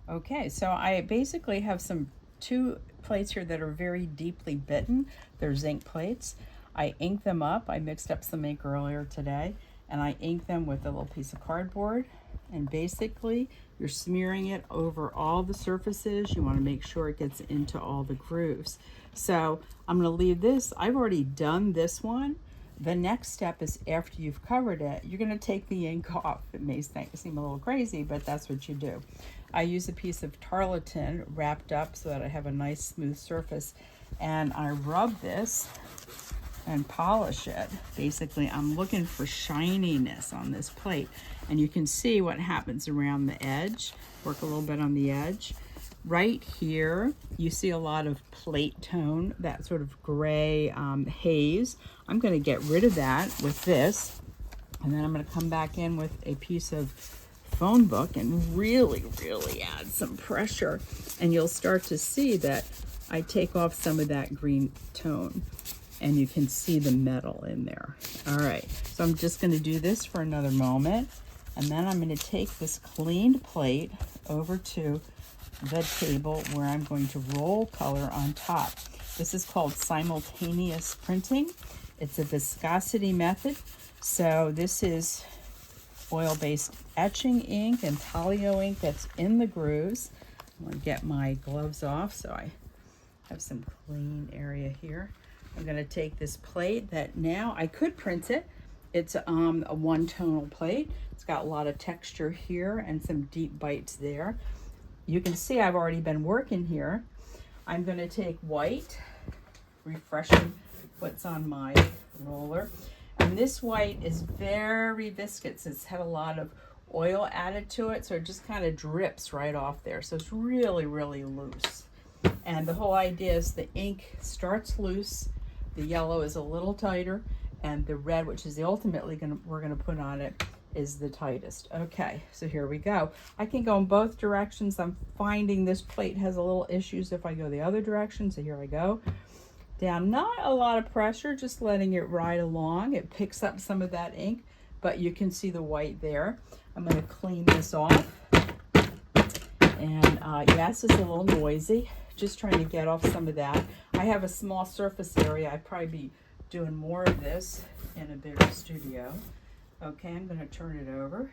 Okay, so I basically have two plates here that are very deeply bitten. They're zinc plates. I inked them up. I mixed up some ink earlier today, and I inked them with a little piece of cardboard. And basically, you're smearing it over all the surfaces. You want to make sure it gets into all the grooves. So I'm going to leave this. I've already done this one. The next step is, after you've covered it, you're going to take the ink off. It may seem a little crazy, but that's what you do. I use a piece of tarlatan wrapped up so that I have a nice smooth surface, and I rub this and polish it. Basically, I'm looking for shininess on this plate, and you can see what happens around the edge. Work a little bit on the edge. Right here, you see a lot of plate tone, that sort of gray haze. I'm going to get rid of that with this, and then I'm going to come back in with a piece of phone book and really add some pressure, and you'll start to see that I take off some of that green tone, and you can see the metal in there. All right, so I'm just going to do this for another moment, and then I'm going to take this cleaned plate over to the table where I'm going to roll color on top. This is called simultaneous printing. It's a viscosity method. So this is oil-based etching ink and Intaglio ink that's in the grooves. I'm going to get my gloves off so I have some clean area here. I'm going to take this plate that now I could print it. It's a one-tonal plate. It's got a lot of texture here and some deep bites there. You can see I've already been working here. I'm going to take white, refreshing what's on my roller. And this white is very viscous. It's had a lot of oil added to it, so it just kind of drips right off there. So it's really loose. And the whole idea is the ink starts loose, the yellow is a little tighter, and the red, which is the ultimately we're gonna put on it, is the tightest. Okay, so here we go. I can go in both directions. I'm finding this plate has a little issues if I go the other direction, so here I go. Down, not a lot of pressure, just letting it ride along. It picks up some of that ink, but you can see the white there. I'm going to clean this off. And yes, it's a little noisy, just trying to get off some of that. I have a small surface area. I'd probably be doing more of this in a bigger studio. Okay, I'm going to turn it over.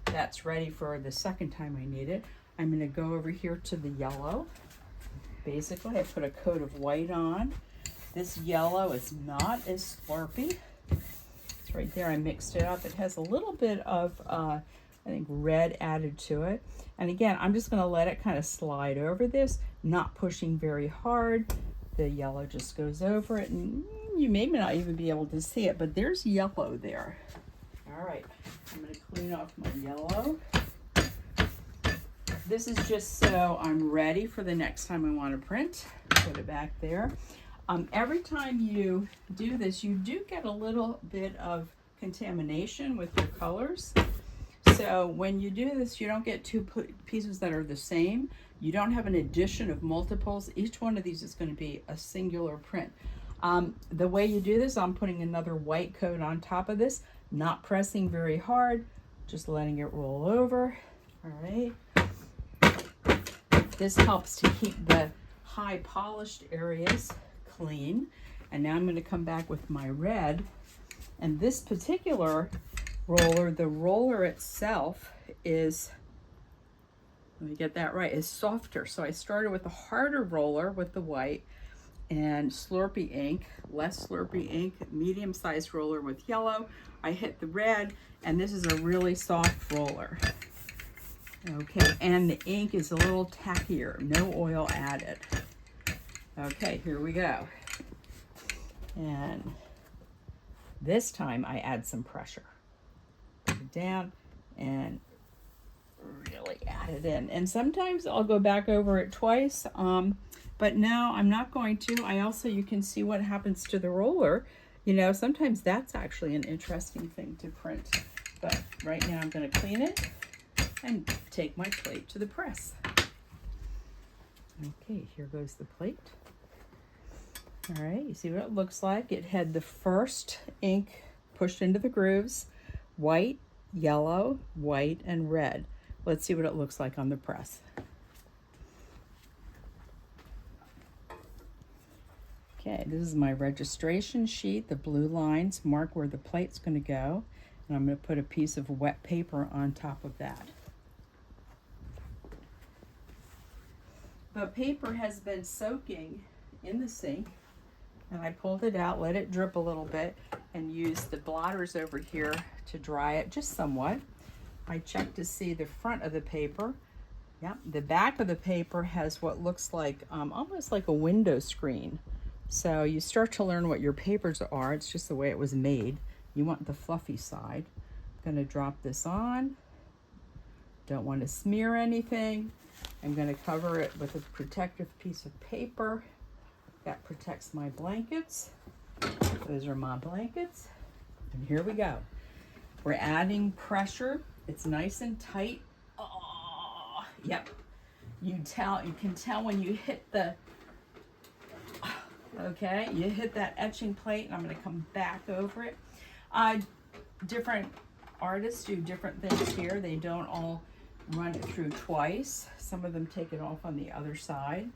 That's ready for the second time I need it. I'm going to go over here to the yellow. Basically, I put a coat of white on. This yellow is not as slurpy. It's right there. I mixed it up. It has a little bit of, I think, red added to it. And again, I'm just going to let it kind of slide over this, not pushing very hard. The yellow just goes over it, and you may not even be able to see it, but there's yellow there. All right, I'm going to clean off my yellow. This is just so I'm ready for the next time I want to print. Put it back there. Every time you do this, you do get a little bit of contamination with your colors. So when you do this, you don't get two pieces that are the same. You don't have an addition of multiples. Each one of these is going to be a singular print. The way you do this, I'm putting another white coat on top of this, not pressing very hard, just letting it roll over. All right. This helps to keep the high polished areas clean. And now I'm going to come back with my red. And this particular roller, the roller itself is, let me get that right, is softer. So I started with a harder roller with the white and Slurpee ink, less Slurpee ink, medium-sized roller with yellow. I hit the red, and this is a really soft roller. Okay, and the ink is a little tackier, no oil added. Okay, here we go. And this time I add some pressure. Put it down and really add it in. And sometimes I'll go back over it twice, but now I'm not going to. I also, you can see what happens to the roller. You know, sometimes that's actually an interesting thing to print. But right now I'm going to clean it and take my plate to the press. Okay, here goes the plate. All right, you see what it looks like. It had the first ink pushed into the grooves, white, yellow, white, and red. Let's see what it looks like on the press. Okay, this is my registration sheet. The blue lines mark where the plate's going to go, and I'm going to put a piece of wet paper on top of that. The paper has been soaking in the sink, and I pulled it out, let it drip a little bit, and used the blotters over here to dry it just somewhat. I checked to see the front of the paper. Yep, the back of the paper has what looks like almost like a window screen. So you start to learn what your papers are. It's just the way it was made. You want the fluffy side. I'm going to drop this on. Don't want to smear anything. I'm going to cover it with a protective piece of paper. That protects my blankets. Those are my blankets. And here we go. We're adding pressure. It's nice and tight. Oh, yep. You can tell when you hit the, okay, you hit that etching plate, and I'm going to come back over it. Different artists do different things here. They don't all run it through twice. Some of them take it off on the other side.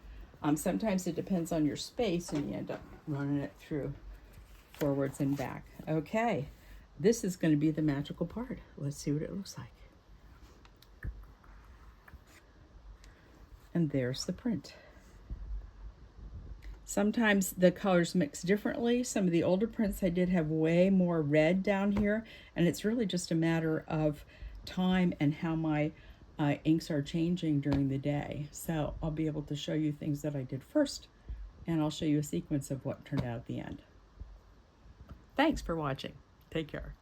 Sometimes it depends on your space, and you end up running it through forwards and back. Okay, this is going to be the magical part. Let's see what it looks like. And there's the print. Sometimes the colors mix differently. Some of the older prints I did have way more red down here, and it's really just a matter of time and how my inks are changing during the day. So I'll be able to show you things that I did first, and I'll show you a sequence of what turned out at the end. Thanks for watching. Take care.